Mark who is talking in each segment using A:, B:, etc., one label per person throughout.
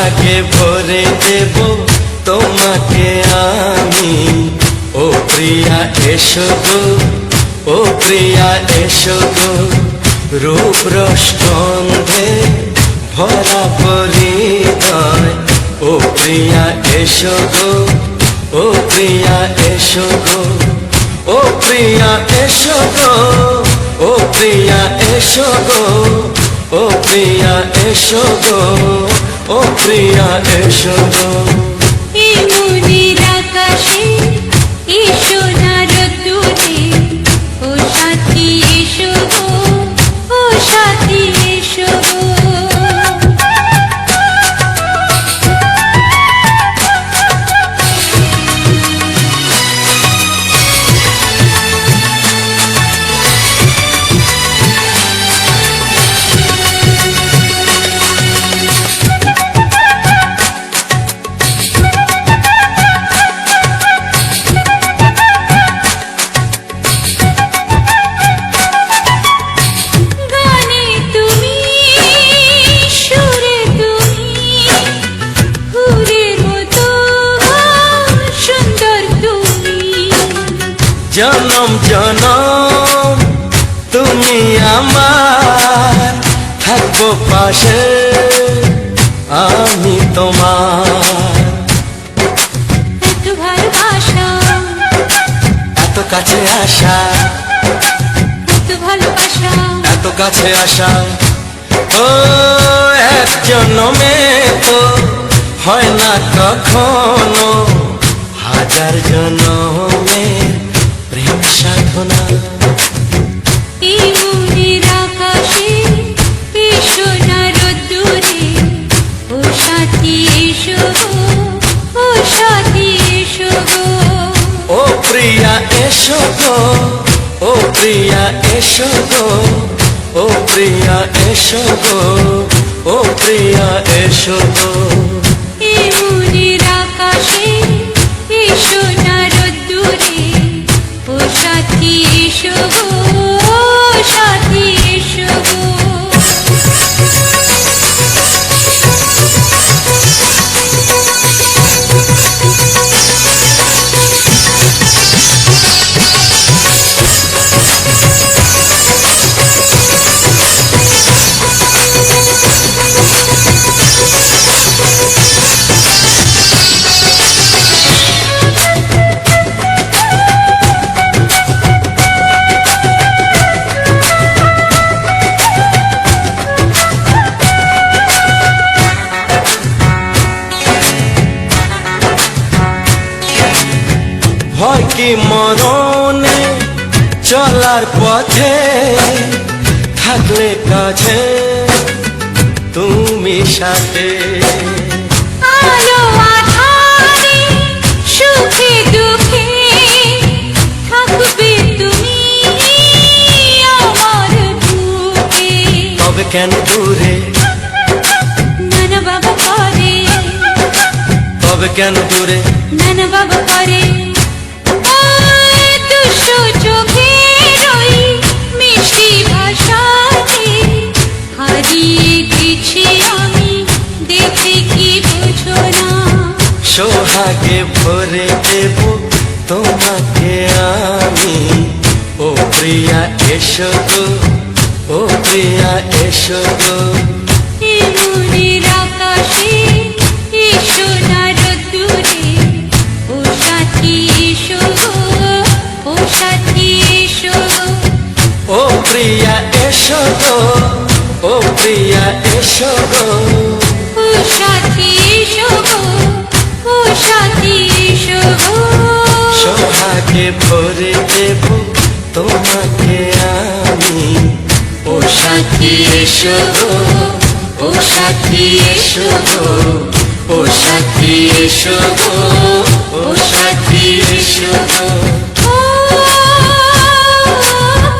A: সোহাগে ভরে দেব তোমাকে আমি। ও প্রিয়া এসো গো, ও প্রিয়া এসো গো, রূপ রস গন্ধে ভরা পরিদয়। ও প্রিয়া এসো গো, ও প্রিয়া এসো গো, ও প্রিয়া এসো গো, ও প্রিয়া এসো গো, ও প্রিয়া এসো গো, ও প্রিয়া এসো গো।
B: এই মনের আকাশে এই সোনার রোদ্দুরে ও সাথী এসো গো, ও সাথী এসো গো।
A: জনম জনম তুমি আমার, থাকবো পাশে আমি তোমার।
B: এত ভালোবাসা,
A: এত কাছে আসা,
B: এত ভালোবাসা,
A: এত কাছে আসা, ও এক জন্মে তো হয় না কখনো, হাজার জন্মের প্রেম সাধনা।
B: এই মনের আকাশে এই সোনার রোদ্দুরে ও সাথী এসো গো, ও সাথী এসো গো।
A: ও প্রিয়া এসো গো, ও প্রিয়া এসো গো, ও প্রিয়া এসো গো, ও প্রিয়া এসো গো।
B: এই মনের আকাশে এই সোনার রোদ্দুরে ও সাথী এসো গো, ও সাথী এসো গো।
A: ভয় কি মরণে চলার পথে, থাকলে কাছে তুমি সাথে।
B: আলো আঁধারে সুখে দুঃখে থাকবে তুমি আমার বুকে।
A: তবে কেন দূরে,
B: নানা বাবা করে,
A: তবে কেন দূরে,
B: নানা বাবা করে। দুশো চোখের ওই মিষ্টি ভাষাতে হারিয়ে গেছি আমি, দেখে কি বুঝো না।
A: সোহাগে ভরে দেব তোমাকে আমি। ও প্রিয়া এসো গো, ও প্রিয়া এসো গো।
B: এই মনের আকাশে এই সোনার রোদ্দুরে ও সাথী এসো গো, ও সাথী এসো গো।
A: ও প্রিয়া এসো গো, ও প্রিয়া এসো গো,
B: ও সাথী এসো গো, ও সাথী এসো গো।
A: সোহাগে ভরে দেব তোমাকে আমি। ও সাথী এসো গো, ও সাথী এসো গো, ও সাথী এসো গো, ও সাথী এসো গো।
B: ও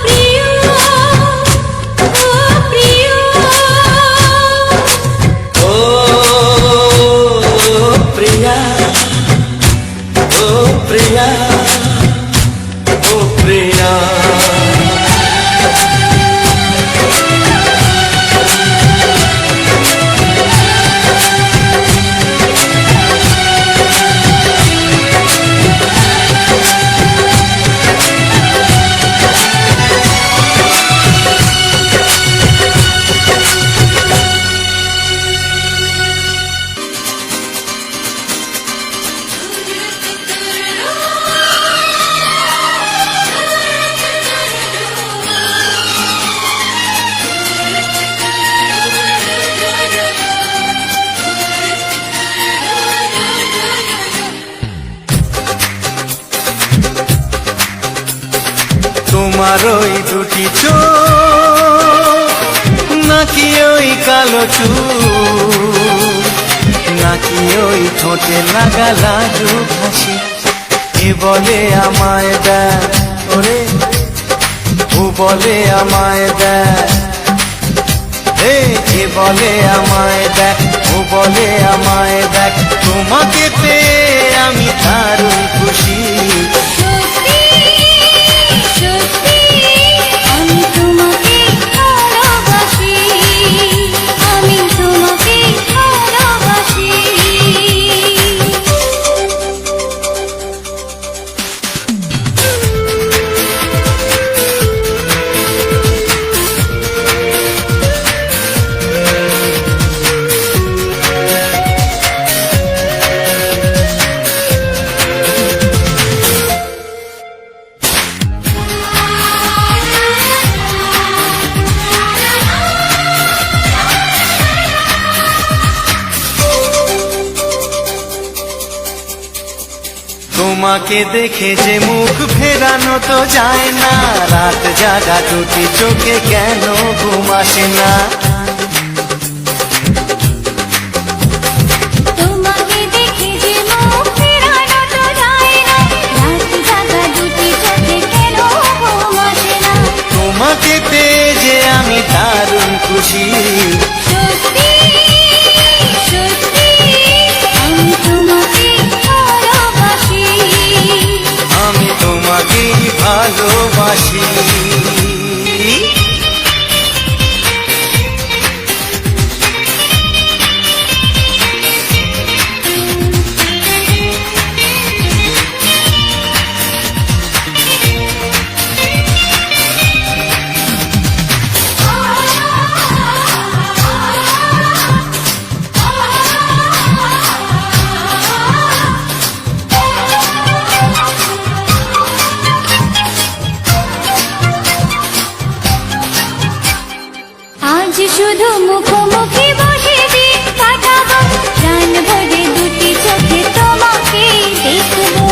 B: প্রিয়, ও প্রিয়,
A: ও প্রিয়া, ও প্রিয়া, ও প্রিয়া। তোমার ওই দুটি চোখ, নাকি ওই কালো চুল, নাকি ওই ঠোঁটে লাগা লাজুক হাসি, এ বলে আমায় দেখ ওরে, ও বলে আমায় দেখ, এ বলে আমায় দেখ, ও বলে আমায় দেখ, তোমাকে পেয়ে আমি দারুণ খুশি।
B: সত্যি সত্যি আমি তোমাকে ভালোবাসি, আমি তোমাকে ভালোবাসি।
A: তোমাকে দেখে যে মুখ ফেরানো তো যায় না, রাত জাগা দুটি চোখে কেন ঘুম আসে না।
B: তোমাকে দেখে যে মুখ ফেরানো তো যায় না, রাত জাগা দুটি চোখে কেন ঘুম আসে না।
A: তোমাকে পেয়ে যে আমি দারুণ খুশি।
B: সত্যি সত্যি আমি তোমাকে ভালোবাসি,
A: আমি তোমাকেই ভালোবাসি।
B: আজ শুধু মুখোমুখি বসে দিন কাটাবো, প্রাণ ভরে দুটি চোখে তোমাকে দেখবো।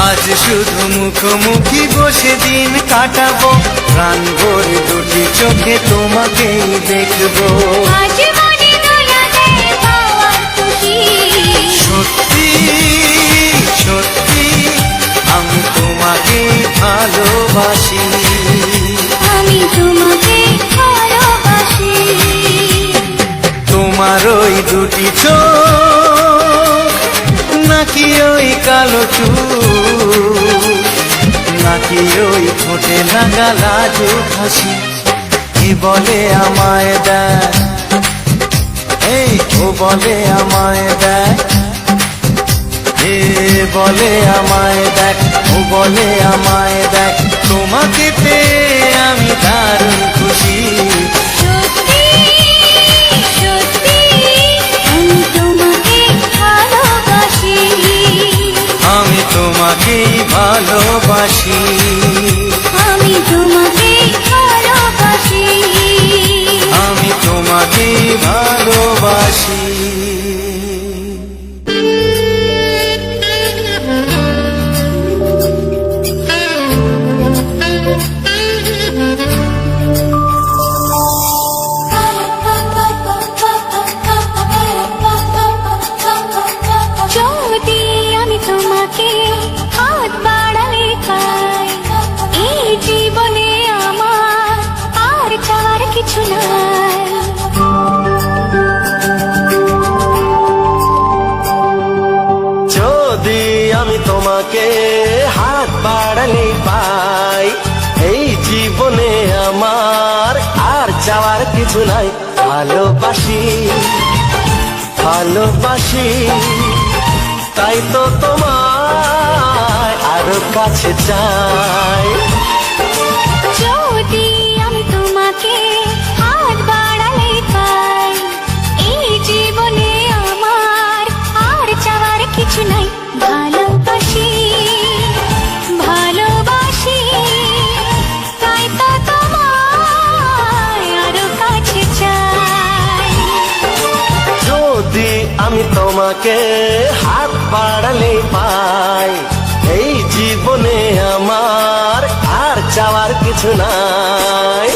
A: আজ শুধু মুখোমুখি বসে দিন কাটাবো, প্রাণ ভরে দুটি চোখে তোমাকেই দেখবো।
B: আজ মনে দোলাতে পাওয়ার খুশি,
A: সত্যি সত্যি আমি তোমাকেই ভালোবাসি।
B: আমি তোমাকে ভালোবাসি।
A: তোমার ওই দুটি চোখ, নাকি ওই কালো চুল, নাকি ওই ঠোঁটে লাগা লাজুক হাসি, কি বলে আমায় দেখ, এই ও বলে আমায় দেখ, এ বলে আমায় দেখ, ও বলে আমায় দেখ, তোমাকে পেয়ে আমি দারুণ খুশি।
B: সত্যি সত্যি আমি তোমাকে ভালোবাসি,
A: আমি তোমাকেই ভালোবাসি।
B: আমি তোমাকে ভালোবাসি।
A: আমি তোমাকেই ভালোবাসি।
B: যদি আমি তোমাকে হাত বাড়ালে পাই, এই জীবনে আমার আর চাওয়ার কিছু নাই।
A: যদি আমি তোমাকে হাত বাড়ালে পাই, এই জীবনে আমার আর চাওয়ার কিছু নাই। ভালোবাসি ভালোবাসি, তাই তো তোমায় আরো কাছে চাই।
B: যদি আমি তোমাকে হাত বাড়ালে পাই, এই জীবনে আমার আর চাওয়ার কিছু নাই। ভালোবাসি ভালোবাসি, তাই তো তোমায় আরো কাছে চাই।
A: যদি আমি তোমাকে হাত বাড়ালে পাই, এই
C: জীবনে আমার আর চাওয়ার কিছু নাই।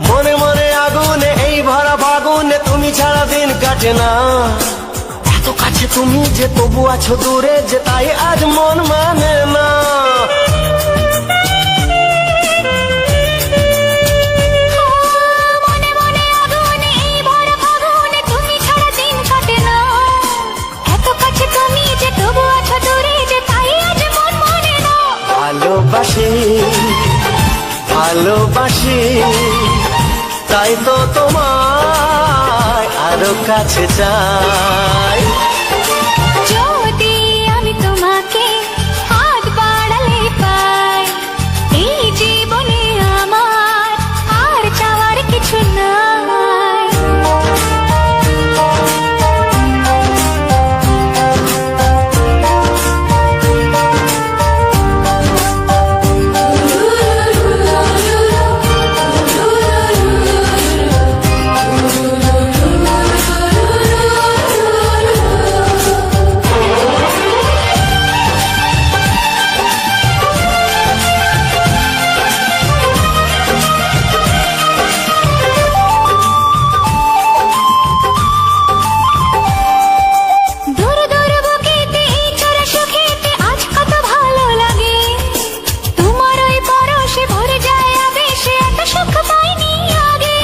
C: মনে মনে আগুনে এই ভরা ফাগুনে তুমি ছাড়া দিন কাটে না। এত কাছে তুমি যে তবু আছো দূরে যে তাই আজ মন মানে না।
B: মনে মনে আগুনে এই ভরা ফাগুনে তুমি ছাড়া দিন কাটে না। এত কাছে তুমি যে তবু আছো দূরে যে তাই আজ মন মানে না।
C: ভালোবাসি ভালোবাসি তাই তো তোমায় আরো কাছে চাই।
B: যদি আমি তোমাকে হাত বাড়ালে পাই, এই জীবনে আমার আর চাওয়ার কিছু নাই। দূর দূর বুকেতে এই চোরা সুখেতে আজ কত ভালো লাগে। তোমার ওই পরশে ভরে যায় আবেশে, এত সুখ পাইনি আগে।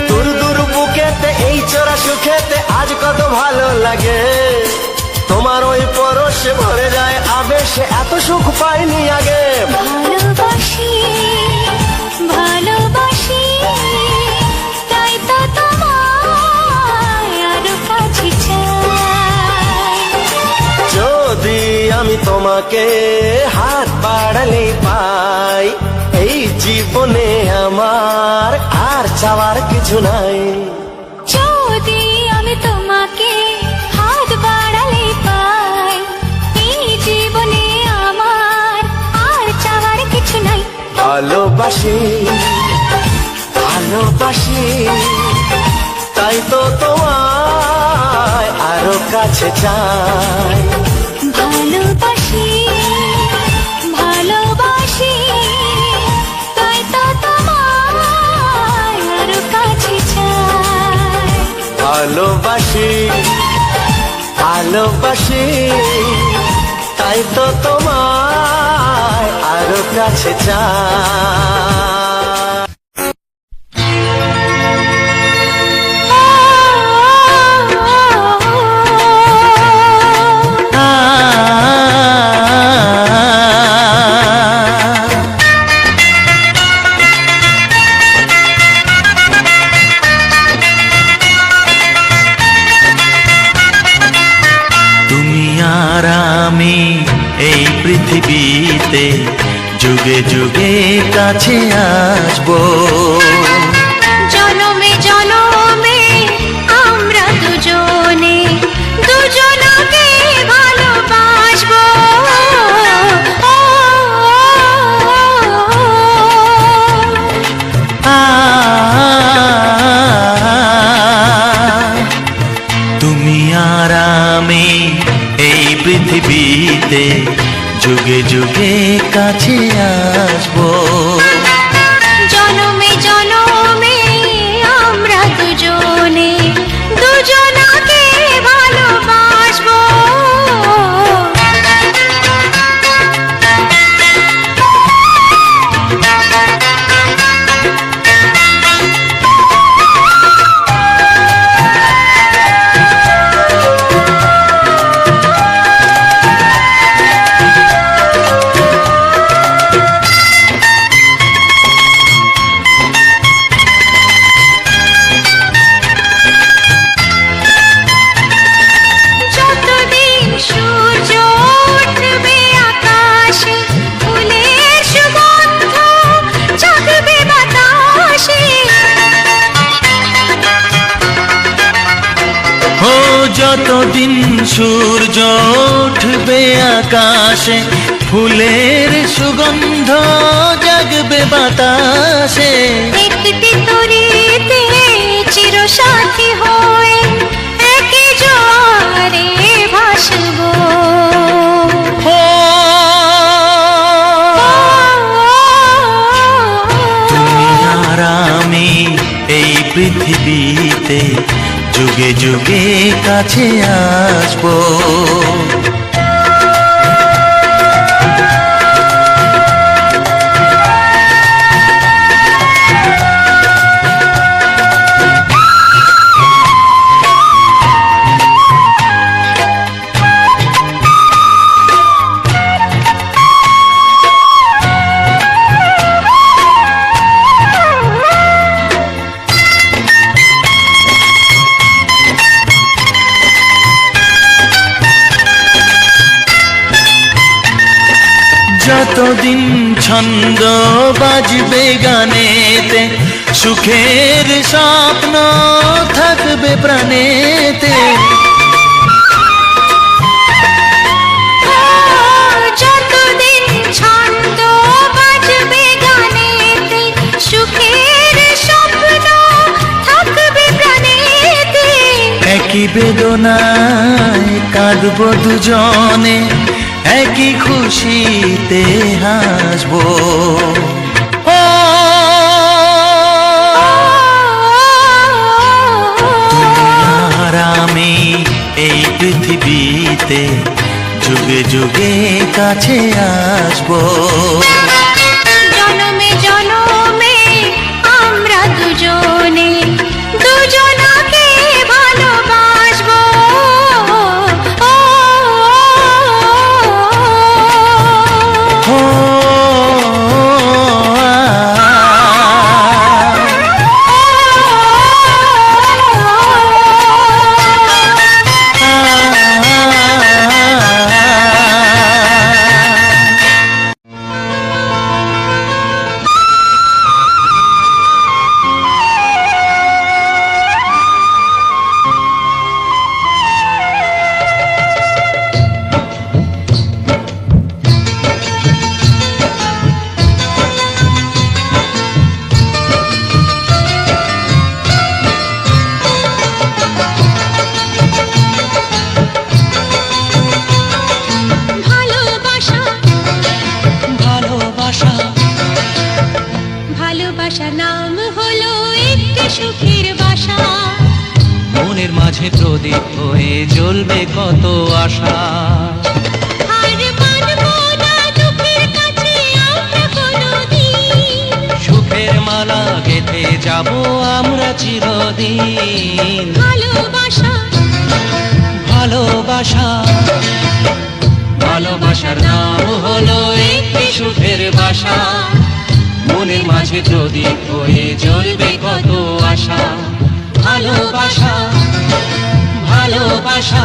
C: দূর দূর বুকেতে এই চোরা সুখেতে আজ কত ভালো লাগে। তোমার ওই পরশে ভরে যায় আবেশে, এত সুখ পাইনি আগে।
B: ভালোবাসি ভালোবাসি তাই তো তোমায় আরো কাছে চাই।
C: যদি আমি তোমাকে হাত বাড়ালে পাই, এই জীবনে আমার আর চাওয়ার কিছু নাই।
B: যদি আমি তোমাকে হাত বাড়ালে পাই, এই জীবনে আমার আর চাওয়ার কিছু নাই।
C: ভালোবাসি ভালোবাসি তাই তো তোমায় আরো কাছে চাই।
B: ভালোবাসি ভালোবাসি তাই তো তোমায় আরো কাছে চাই।
C: ভালোবাসি ভালোবাসি তাই তো তোমায় আরো কাছে চাই।
D: তুমি আর আমি এই পৃথিবীতে যুগে যুগে কাছে আসবো।
B: জনমে জনমে আমরা দুজনে দুজনকে ভালোবাসবো।
D: তুমি আর আমি এই পৃথিবীতে যুগে যুগে কাছে আসবো।
B: জনমে জনমে
D: যতদিন সূর্য উঠবে আকাশে, ফুলের সুগন্ধ জাগবে বাতাসে।
B: একটি তরিতে চিরসাথী হয়ে একই জোয়ারে ভাসবো।
D: তুমি আর আমি এই পৃথিবীতে যুগে যুগে কাছে আসবো। যতদিন ছন্দ বাজবে গানেতে, সুখের স্বপ্ন থাকবে প্রাণেতে।
B: যতদিন ছন্দ বাজবে গানেতে, সুখের স্বপ্ন থাকবে প্রাণেতে।
D: একই বেদনায় কাঁদবো দুজনে, একই খুশিতে হাসবো। তুমি আর আমি এই পৃথিবীতে যুগে যুগে কাছে আসবো।
B: জনমে জনমে আমরা দুজনে দুজনাকে ভালোবাসবো। ভালোবাসার নাম হলো একটি সুখের বাসা।
E: মনের মাঝে প্রদীপ হয়ে জ্বলবে কত আশা।
B: আর মানবো না দুঃখের কাছে আমরা কোনোদিন।
E: সুখের মালা গেঁথে যাব আমরা চিরদিন।
B: ভালোবাসা
E: ভালোবাসা ভালোবাসার নাম হলো একটি সুখের বাসা। মনের মাঝে প্রদীপ হয়ে জ্বলবে কত আশা। ভালোবাসা ভালোবাসা।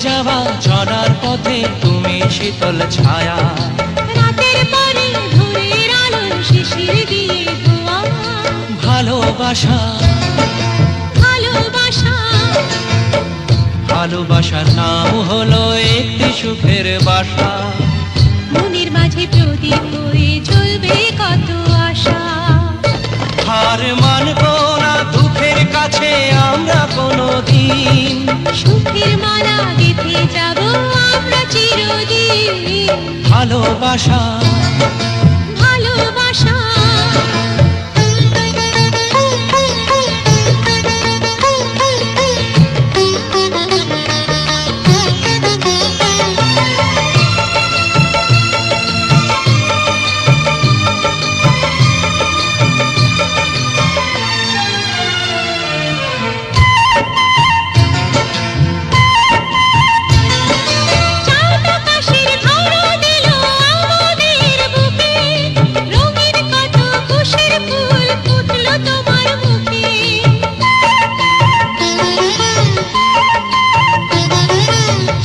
E: যাওয়া চলার পথে তুমি শীতল ছায়া।
B: রাতের পরে ভোরের আলোর শিশির দিয়ে ধোয়া।
E: ভালোবাসা
B: ভালোবাসা
E: ভালোবাসার নাম হলো একটি সুখের বাসা।
B: মনের মাঝে প্রদীপ হয়ে জ্বলবে কত আশা।
E: হার মানবো না দুঃখের কাছে আমরা কোনোদিন।
B: সুখের মালা গেঁথে যাব আমরা চিরদিন
E: ভালোবাসা
B: ভালোবাসা চাঁদ আকাশের ধরা দিল আমাদের বুকে রঙিন কত খুশির ফুল ফুটলো তোমার মুখে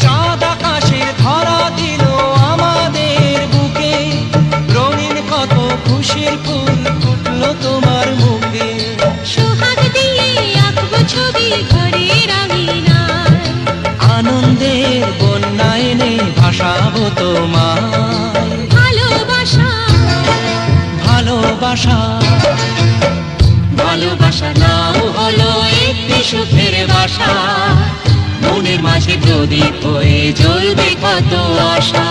E: চাঁদ আকাশের ধরা দিল আমাদের বুকে রঙিন কত খুশির ফুল ফুটলো তোমার মুখে
B: সোহাগ দিয়ে আঁকবো ছবি ঘরের আঙিনায়
E: আনন্দের বন্যা এনে ভাসাবো তোমায়
B: ভালোবাসা
E: ভালোবাসা ভালোবাসা নাও হলো একটি সুখের বাসা মনের মাঝে প্রদীপ হয়ে জ্বলবে কত আশা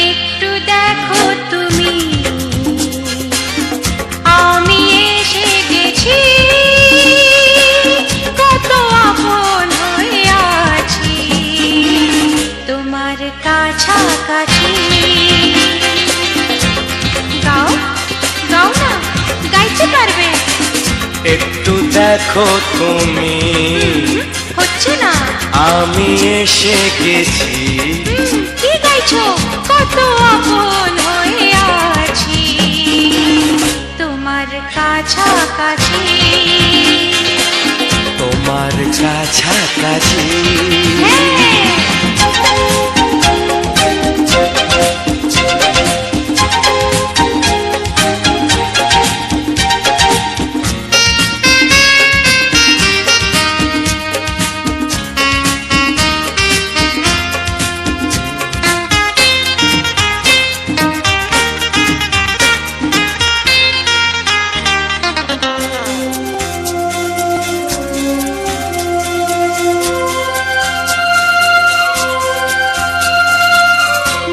B: একটু দেখো তুমি আমি এসে গেছি কত আপন হয়ে আছি তোমার কাছাকাছি গাও গাও না গাইতে পারবে
A: একটু দেখো তুমি
B: হচ্ছে না
A: আমি এসে গেছি
B: কি গাইছো কত আপন হয়ে আছি তোমার কাছাকাছি
A: তোমার কাছাকাছি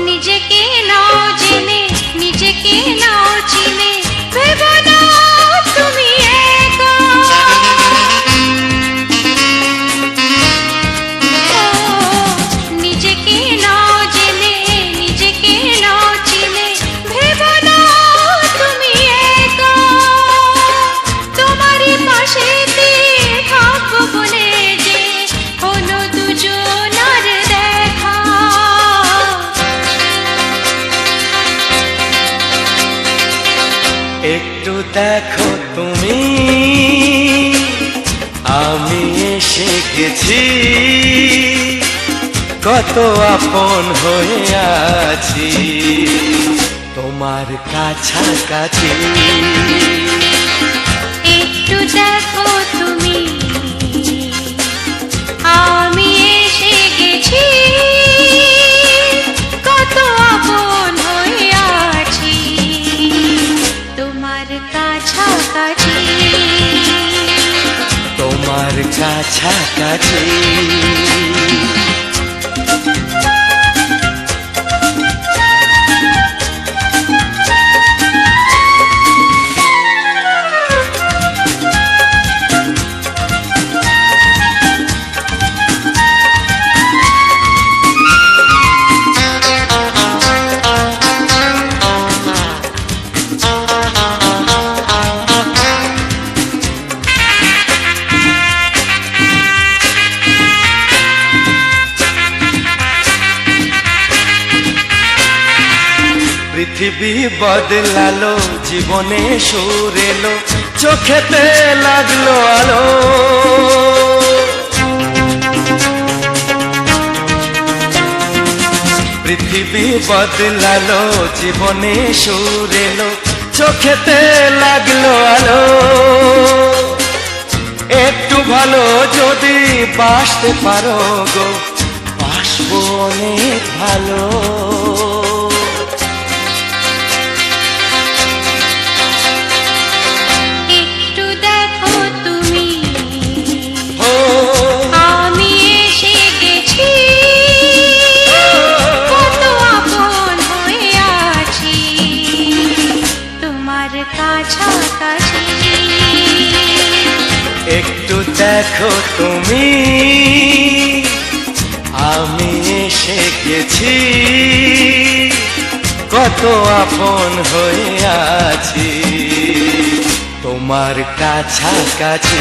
B: নিজেকে নাও জেনে নিজেকে নাও চিনে ভেবো না তুমি একা নিজেকে নাও জেনে নিজেকে নাও চিনে ভেবো না তুমি একা তোমারই পাশেতে থাকবো বলে যে হলো দুজনার দেখা
A: একটু দেখো তুমি আমি এসে গেছি কত আপন হয়ে আছি তোমার কাছাকাছি
B: একটু দেখো তুমি আমি এসে গেছি কত আপন হয়ে আছি তোমার কাছাকাছি
A: তোমার কাছাকাছি পৃথিবী বদলালো, জীবনে সুর এলো, চোখেতে লাগলো আলো। পৃথিবী বদলালো, জীবনে সুর এলো, চোখেতে লাগলো আলো। একটু ভালো যদি বাসতে পারো গো, বাসবো অনেক ভালো।
B: একটু দেখো তুমি,
A: ও
B: আমি এসে গেছি, কত আপন হয়ে আছি তোমার কাছাকাছি।
A: একটু দেখো তুমি, আমি এসে গেছি, কত আপন হয়ে আছি তোমার কাছাকাছি।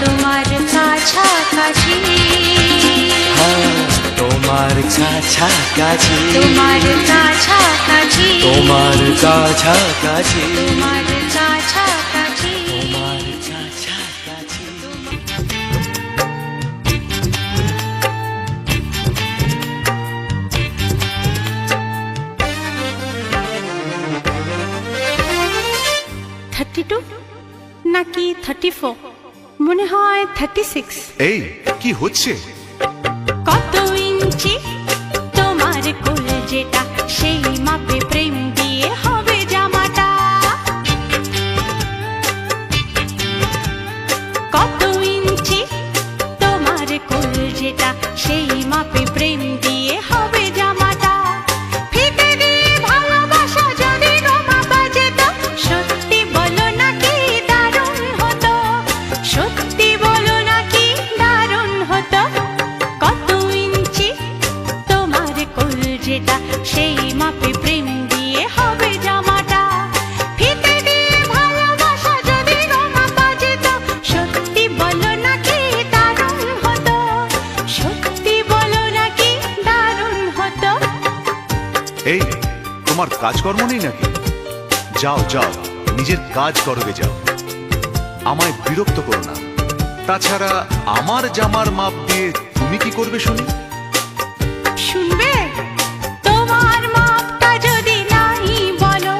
B: তোমার কাছাকাছি,
A: হ্যাঁ, তোমার কাছাকাছি,
B: তোমার কাছাকাছি,
A: তোমার কাছাকাছি,
B: তোমার কাছাকাছি।
A: তোমার কাছাকাছি।
B: নাকি 34, মনে হয় 36।
F: এই কি হচ্ছে?
B: কত ইঞ্চি তোমার কোল যেটা, সেই মাপে প্রেম দিয়ে হবে জামাটা। কত ইঞ্চি তোমার কোল যেটা, সেই মাপে প্রেম দিয়ে হবে জামাটা। ফিতে দিয়ে ভালোবাসা যদি গোমাপা যেত, সত্যি বলো নাকি দারুণ হতো, সত্যি বলো নাকি দারুণ হতো। কত ইঞ্চি তোমার কোল যেটা, সেই মাপে প্রেম দিয়ে হবে জামাটা। ফিতে দিয়ে ভালোবাসা যদি গোমাপা যেত, সত্যি বলো নাকি দারুণ হতো, সত্যি বলো নাকি দারুণ হতো।
F: এই তোমার কাজকর্ম নেই নাকি? যাও যাও, নিজের কাজ করবে যাও, আমায় বিরক্ত করো না। তাছাড়া আমার জামার মাপ দিয়ে তুমি কি করবে শুনি?
B: শুনবে? তোমার মাপটা যদি নাই বলো,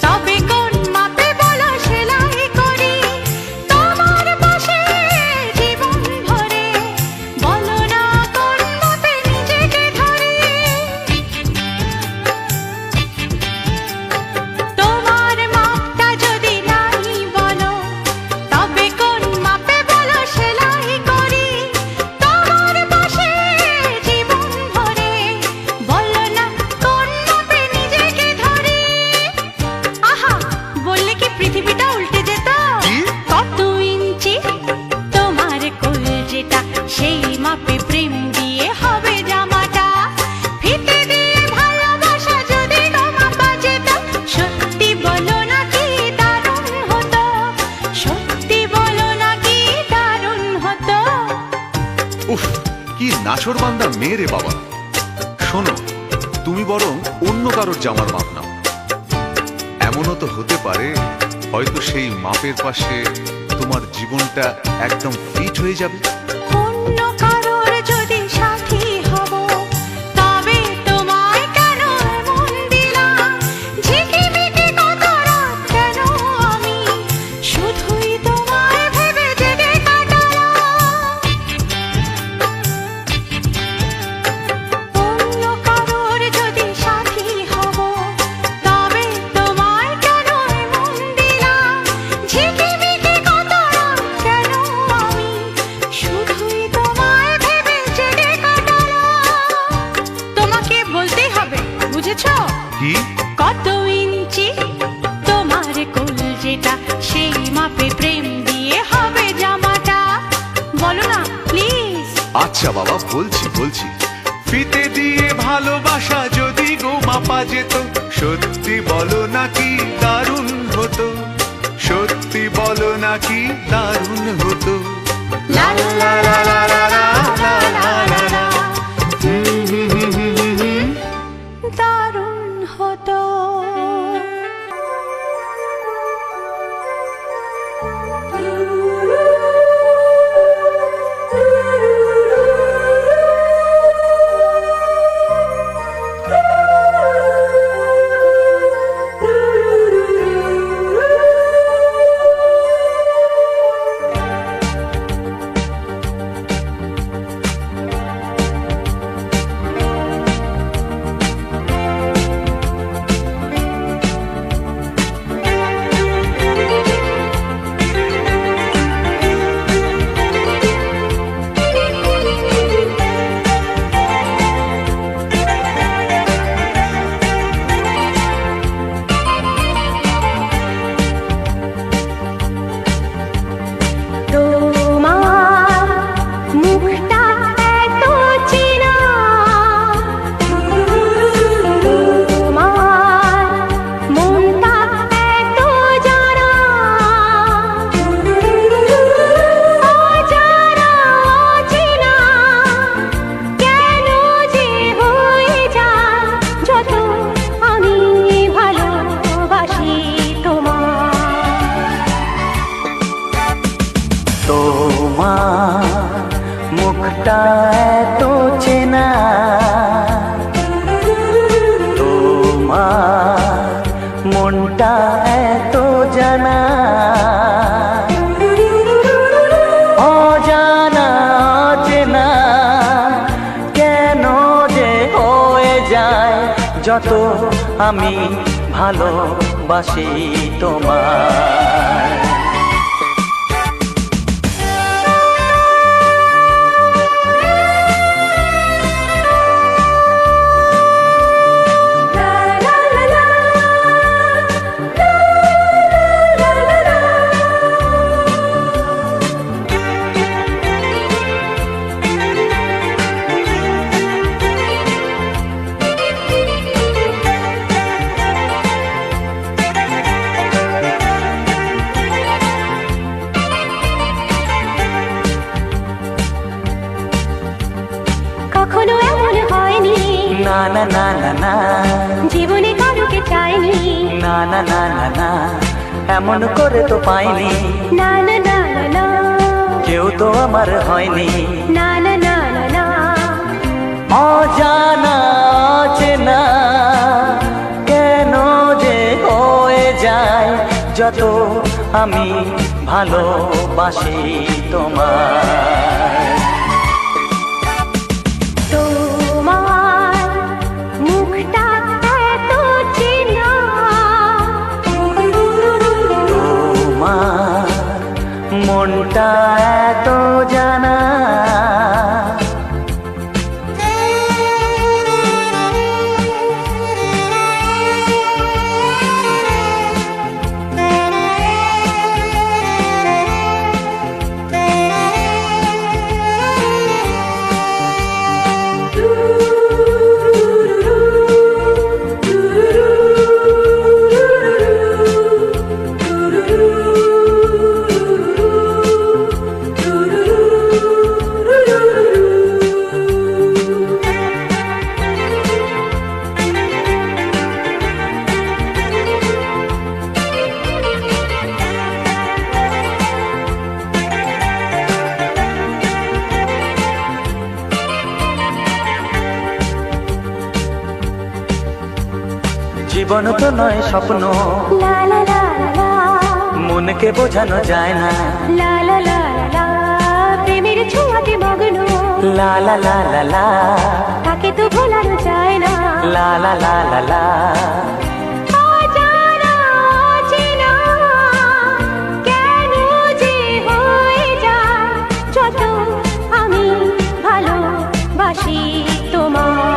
B: তবে কোন মাপে বলো সেলাই করি তোমার পাশে জীবন ভরে। বলো না কোন মাপে নিজেকে ধরি। তোমার মাপটা যদি নাই বলো, তবে কোন মাপে বলো সেলাই করি তোমার পাশে জীবন ভরে। বলো না কোন মাপে নিজেকে ধরি। আহা, বললে কি পৃথিবীটা উল্টে যেত?
F: কি?
B: কত ইঞ্চি তোমার কোল যেটা, সেই মাপে প্রেম দিয়ে হবে জামাটা। ফিতে দিয়ে ভালোবাসা যদি গোমাপা যেত, সত্যি বলো নাকি দারুণ হতো, সত্যি বলো নাকি দারুণ হতো।
F: উফ, কি নাছোড়বান্দা মেয়ে রে বাবা। শোনো, তুমি বরং অন্য কারোর জামার মাপ নাও। এমনও তো হতে পারে হয়তো সেই মাপের পাশে তোমার জীবনটা একদম ফিট হয়ে যাবে।
B: অন্য কারোর যদি সাথী হব, তবে তোমায় কেন মন দিলাম? ঝিকিমিকি কত রাত কেন আমি শুধুই তোমায় ভেবে জেগে কাটালাম। অন্য কারোর যদি সাথী হব, তবে তোমায় কেন মন দিলাম? ঝিকিমিকি কত রাত কেন আমি শুধুই তোমায় ভেবে জেগে কাটালাম। তোমাকে বলতেই হবে, বুঝেছো?
F: কি?
B: কত ইঞ্চি তোমার কোল যেটা, সেই মাপে প্রেম দিয়ে হবে জামাটা। বলো না প্লিজ।
F: আচ্ছা বাবা, বলছি বলছি। ফিতে দিয়ে ভালোবাসা যদি গো মাপা যেত, সত্যি বলো নাকি দারুণ হতো, সত্যি বলো নাকি দারুণ হতো।
B: লা লা লা লা লা লা লা লা লা লা। দারুণ
D: মুখটা এত চেনা, তোমার মনটা এত জানা, অজানা চেনা কেন যে হয়ে যায় যত আমি ভালোবাসি তোমায়।
B: কখনো এমন হয়নি,
D: না না না না না,
B: জীবনে কারোকে চাইনি,
D: না না না না না, এমন করে তো পাইনি,
B: না না না না না,
D: কেউ তো আমার হয়নি,
B: না না না না না,
D: অজানা চেনা কেন যে হয়ে যায় যত আমি ভালোবাসি তোমায়।
B: তোমার মুখটা এত চেনা,
D: তোমার মনটা এত জানা, জীবন তো নয় স্বপ্ন,
B: লা লা লা লা,
D: মনকে বোঝানো যায় না,
B: লা লা লা লা, প্রেমের ছোঁয়াতে মগ্ন,
D: লা লা লা লা লা,
B: তাকে তো ভোলানো যায় না,
D: লা লা লা লা লা,
B: অজানা অচেনা কেন যে হয়ে যায় যত আমি ভালোবাসি তোমায়।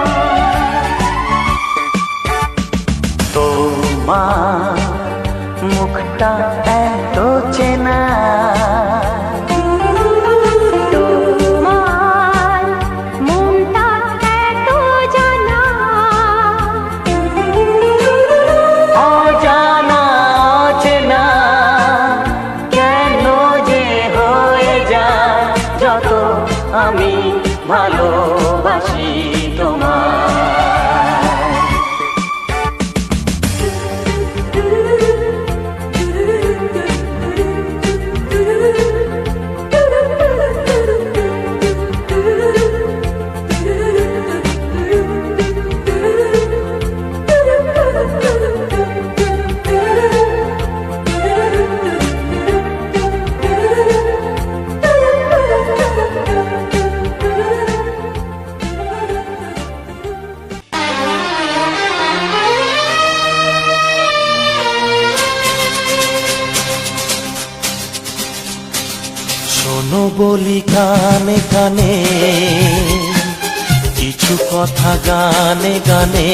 D: তোমার মুখটা এত চেনা,
B: তোমার মনটা এত জানা,
C: শোনো বলি কানে কানে, কিছু কথা গানে গানে,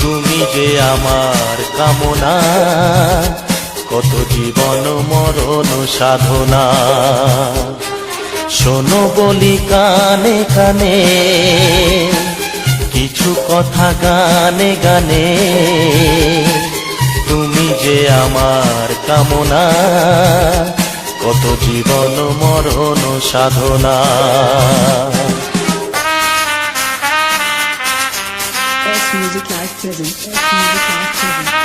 C: তুমি যে আমার কামনা, কত জীবন মরণ সাধনা। শোনো বলি কানে কানে, কিছু কথা গানে গানে, তুমি যে আমার কামনা, কত জীবন মরণ সাধনা।
G: S Music Live presents. S Music Live presents.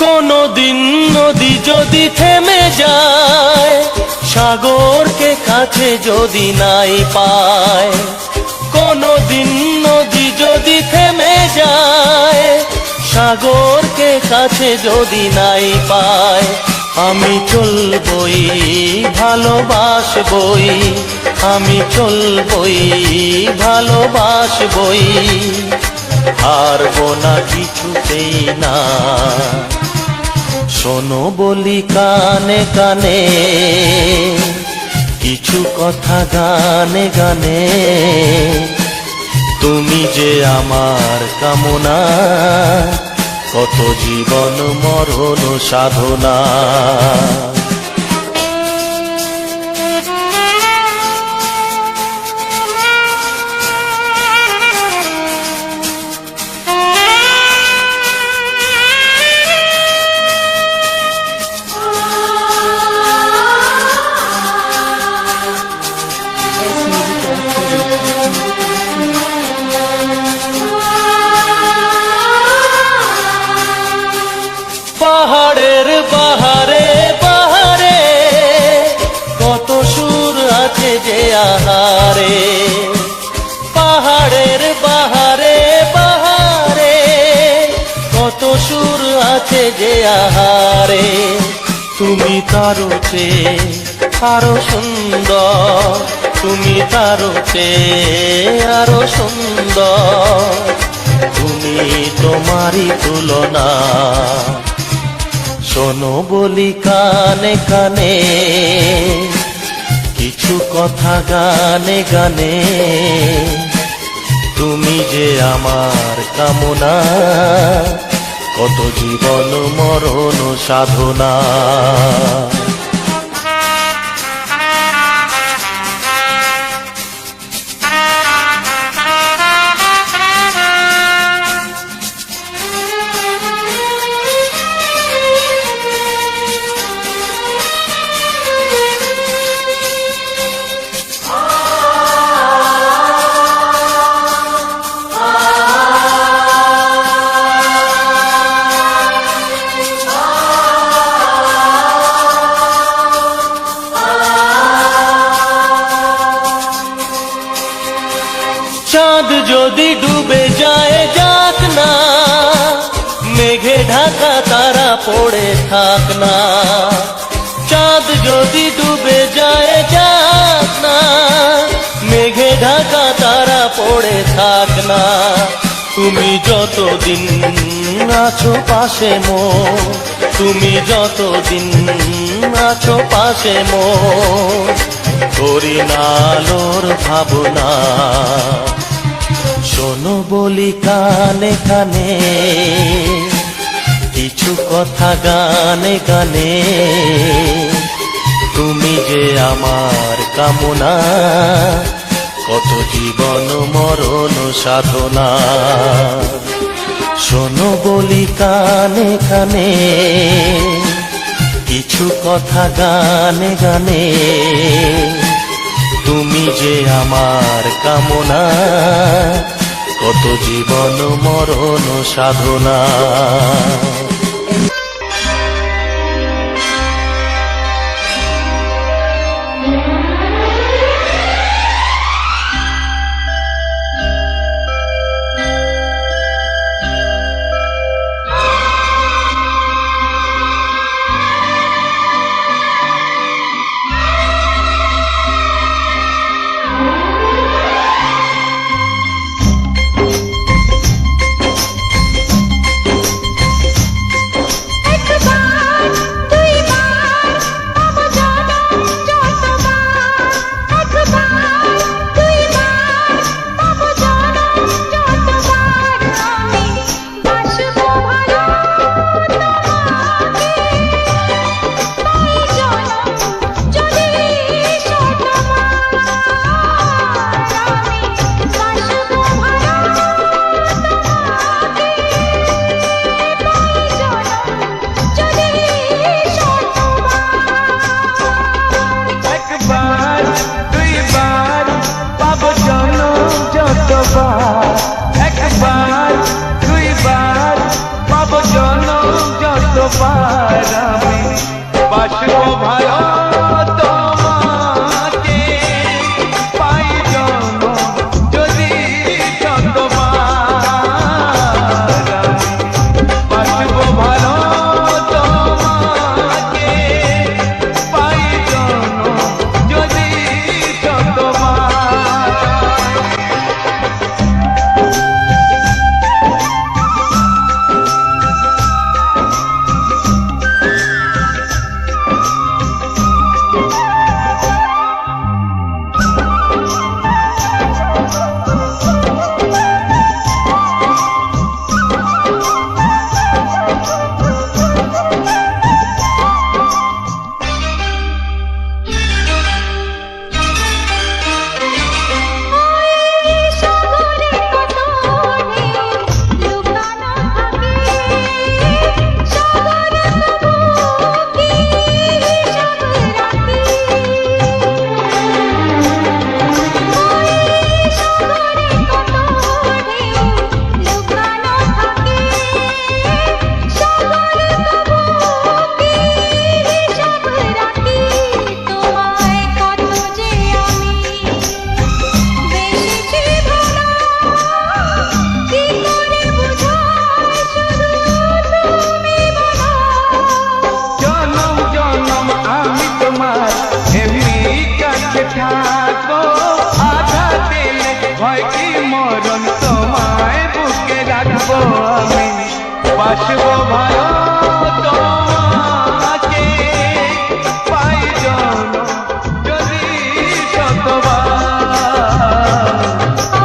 C: কোনদিন নদী যদি থেমে যায়, সাগরকে কাছে যদি নাই পায়, কোনদিন নদী যদি থেমে যায়, সাগরকে কাছে যদি নাই পায়, আমি চলবই ভালোবাসবই, আমি চলবই ভালোবাসবই, হারবো না কিছুতেই না। শোনো বলি কানে কানে, কিছু কথা গানে গানে, তুমি যে আমার কামনা, কত জীবন মরণ সাধনা। পাহাড়ের বাহারে বাহারে, কত সুর আছে যে আহারে, পাহাড়ের বাহারে বাহারে, কত সুর আছে যে আহারে, তুমি তারও চেয়ে আরো সুন্দর, তুমি তারও চেয়ে আরো সুন্দর, তুমি তোমারই তুলনা। শোনো বলি কানে কানে, কিছু কথা গানে গানে, তুমি যে আমার কামনা, কত জীবন মরণ সাধনা। চাঁদ যদি ডুবে যায় যাক না, মেঘে ঢাকা তারা পড়ে থাক না, চাঁদ যদি ডুবে যায় যাক না, মেঘে ঢাকা তারা পড়ে থাক না, তুমি যতদিন আছো পাশে মোর, তুমি যতদিন আছো পাশে মোর, করি না আলোর ভাবনা। শোনো বলি কানে কানে, কিছু কথা গানে গানে, তুমি যে আমার কামনা, কত জীবন মরণ সাধনা। শোনো বলি কানে কানে, কিছু কথা গানে গানে, তুমি যে আমার কামনা, কত জীবন মরণ সাধনা।
H: এমনি কাছে থাকো, আঘাত দিলে ভয় কি মরণ, তোমায় বুকে রাখবো আমি, বাসবো ভালো তোমাকে, পাই জনম যদি শতবার।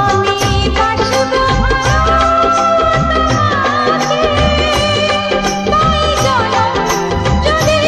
B: আমি বাসবো তাই জনম যদি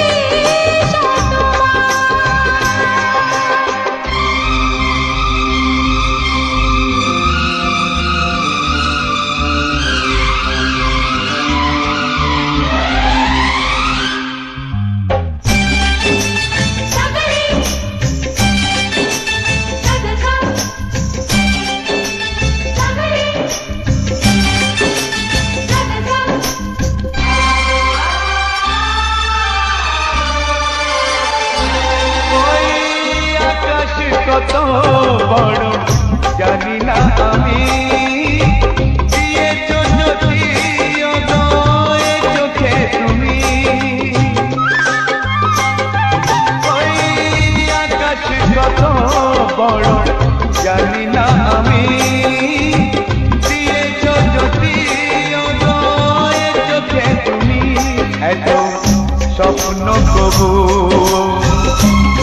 H: ওই আকাশ কত বড় জানি না আমি, দিয়েছো যদি অদয় চোখে তুমি। ওই আকাশ কত বড় জানি না আমি, দিয়েছো যদি অদয় চোখে তুমি। এত স্বপ্ন কবু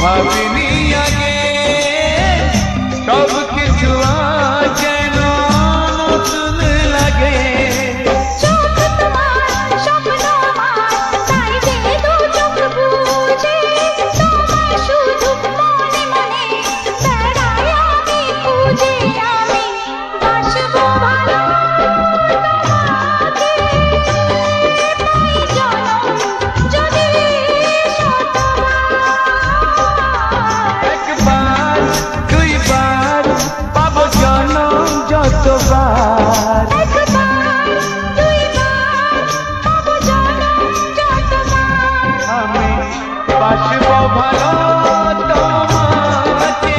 H: ভাবিনি আগে, সব কিছু আজ যেন নতুন লাগে।
B: চোখ তোমার স্বপ্ন আমার, তাই যে দু চোখ বুঝে তোমায় শুধু মনে মনে বেড়াই আমি খুঁজে। আমি বাসবো ভালো তোমাকে, পাই জনম যদি শতবার।
H: একবার দুইবার পাবো জনম যতবার,
B: একবার দুইবার পাবো জনম যতবার।
H: আমি বাসবো ভালো তোমাকে,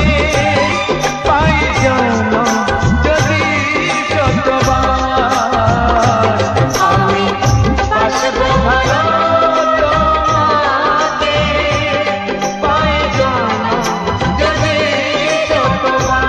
H: পাই জনম যদি শতবার। আমি বাসবো ভালো তোমাকে, পাই জনম যদি শতবার।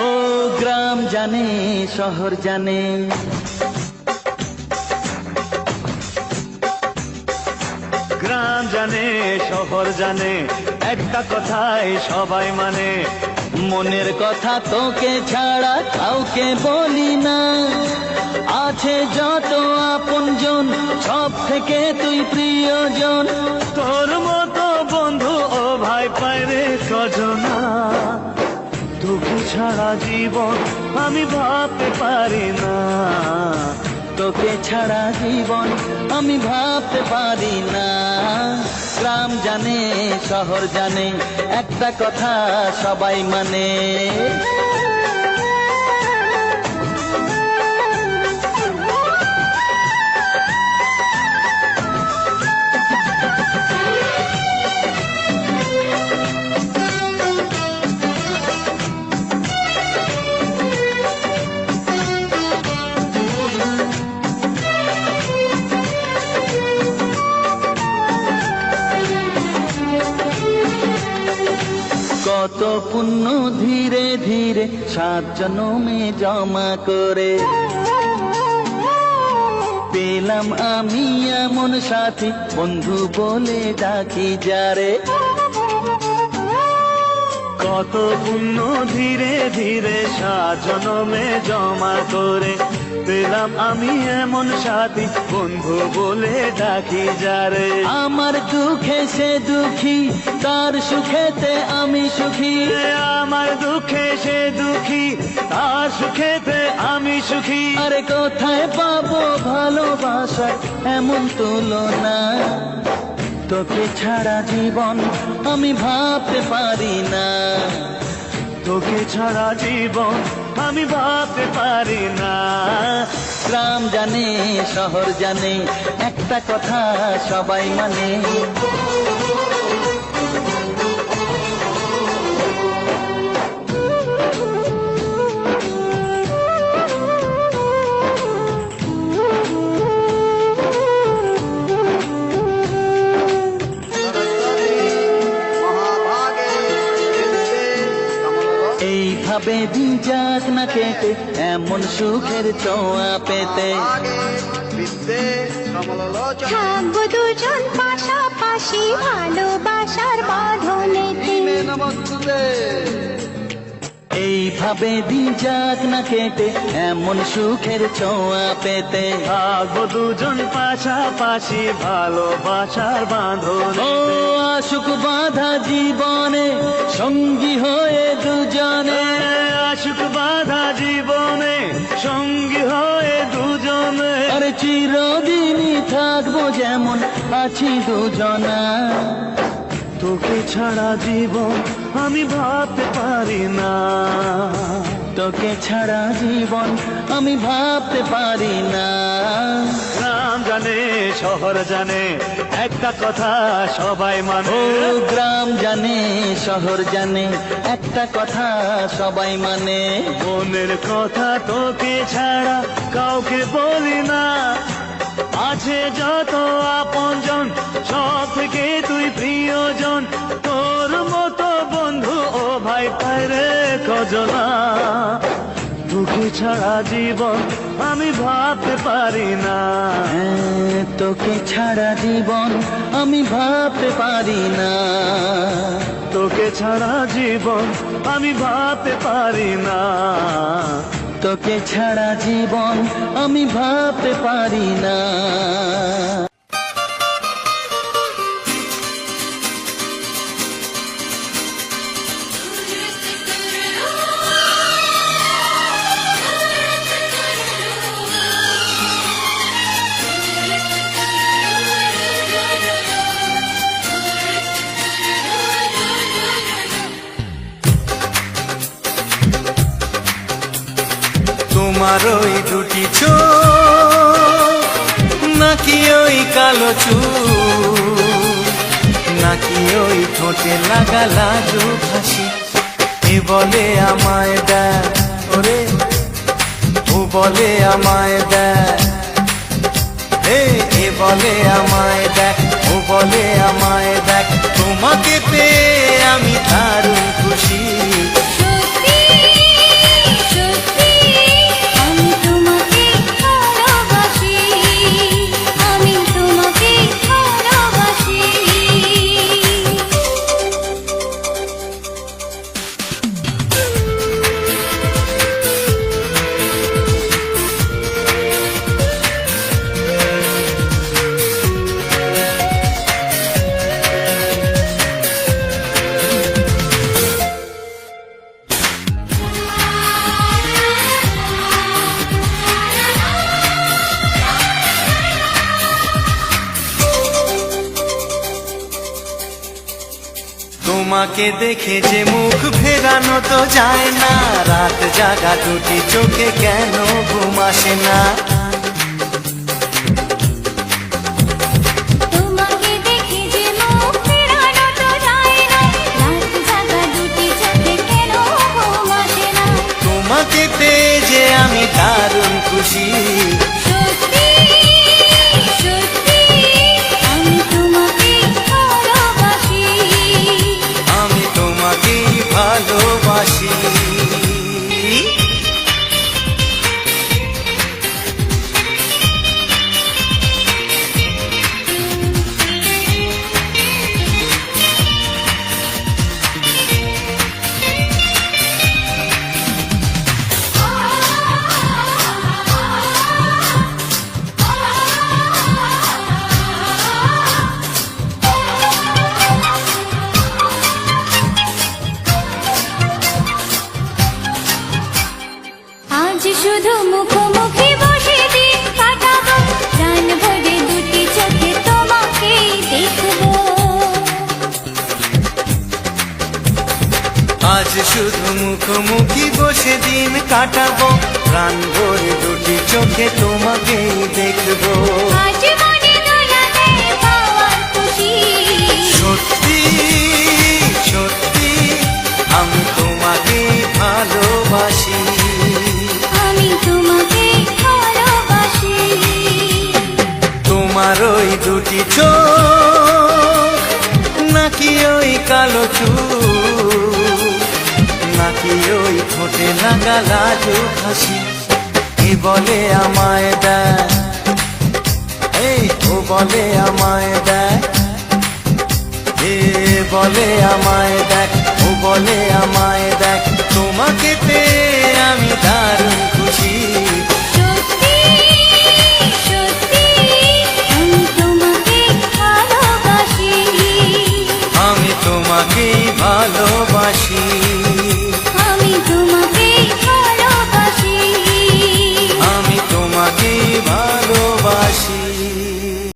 D: ও গ্রাম জানে শহর জানে,
C: গ্রাম জানে শহর জানে, একটা কথাই সবাই মানে,
D: মনের কথা তোকে ছাড়া কাউকে বলি না, আছে যত আপনজন সব থেকে তুই প্রিয়জন।
C: তোর মতো বন্ধু ও ভাই পাইরে কজনা, তোকে ছাড়া জীবন আমি ভাবতে পারি না,
D: তোকে ছাড়া জীবন আমি ভাবতে পারি না। গ্রাম জানে শহর জানে, একটা কথা সবাই মানে। কত পুণ্য ধীরে ধীরে 7 জন্মে জমা করে পেলাম আমি এমন সাথী, বন্ধু বলে ডাকি যারে।
C: কত পুণ্য ধীরে ধীরে 7 জন্মে জমা করে পেলাম আমি এমন সাথী, বন্ধু বলে ডাকি যারে। আমার দুঃখে সে দুঃখী, তার সুখেতে আমি সুখী। আমার দুঃখে সে দুঃখী, তার সুখেতে আমি সুখী। আরে কোথায় পাবো ভালোবাসা এমন তুলনা, তোকে ছাড়া জীবন আমি ভাবতে পারি না। তোকে ছাড়া জীবন আমি ভাবতে পারি না। গ্রাম জানে শহর জানে, একটা কথা সবাই মানে। এইভাবে দিন যাক না কেটে, এমন সুখের ছোঁয়া পেতে।
B: থাকবো দুজন পাশাপাশি ভালোবাসার বাঁধনেতে।
C: এইভাবে দিন যাক না কেটে, এমন সুখের ছোঁয়া পেতে। থাকবো দুজন পাশাপাশি ভালোবাসার বাঁধনে। ও আশুক বাঁধা জীবনে সঙ্গী হয়ে দুজনে। আশুক বাঁধা জীবনে সঙ্গী হয়ে দুজনে। আরে চিরদিনই থাকবো যেমন আছি দুজনা। তোকে ছাড়া জীবন আমি ভাবতে পারি না। তোকে ছাড়া জীবন আমি ভাবতে পারি না। গ্রাম জানে শহর জানে, একটা কথা সবাই মানে। ও গ্রাম জানে শহর জানে, একটা কথা সবাই মানে। মনের কথা তোকে ছাড়া কাউকে বলি না। আছে যত আপনজন, সব থেকে তুই প্রিয়জন। তোর মতো বন্ধু ও ভাই পাইরে কজনা। তোকে ছাড়া জীবন আমি ভাবতে পারি না। তোকে ছাড়া জীবন আমি ভাবতে পারি না। তোকে ছাড়া জীবন আমি ভাবতে পারি না। তোকে ছাড়া জীবন আমি ভাবতে পারি না।
A: তোমার ওই দুটি চোখ, নাকি ওই কালো চুল, নাকি ওই ঠোঁটে লাগা লাজুক হাসি। এ বলে আমায় দেখ ওরে, ও বলে আমায় দেখ। এ বলে আমায় দেখ, ও বলে আমায় দেখ। তোমাকে পেয়ে আমি দারুণ খুশি।
B: সত্যি সত্যি আমি তোমাকে ভালোবাসি, আমি তোমাকে ভালোবাসি।
A: তোমাকে দেখে যে মুখ ফেরানো তো যায় না। রাত জাগা দুটি চোখে কেন ঘুম আসে না।
B: তোমাকে দেখে যে মুখ ফেরানো তো যায় না। রাত জাগা দুটি চোখে কেন ঘুম আসে না।
A: তোমাকে পেয়ে যে আমি দারুণ খুশি।
B: সত্যি সত্যি আমি তোমাকে ভালোবাসি,
A: আমি তোমাকেই ভালোবাসি। আজ শুধু মুখোমুখি বসে দিন কাটাবো, প্রাণ ভরে দুটি চোখে তোমাকেই দেখবো।
B: আজ মনে দোলাতে পাওয়ার খুশি,
A: সত্যি সত্যি আমি তোমাকে ভালোবাসি।
B: আমি তোমাকে ভালোবাসি।
A: তোমার ওই দুটি চোখ, নাকি ওই কালো চুল, নাকি ওই ঠোঁটে লাগা লাজুক হাসি, এ বলে আমায় দেয়, এই ও বলে আমায় দেয়, এ বলে আমায় দেখ, ও বলে আমায় দেখ, তোমাকে পেয়ে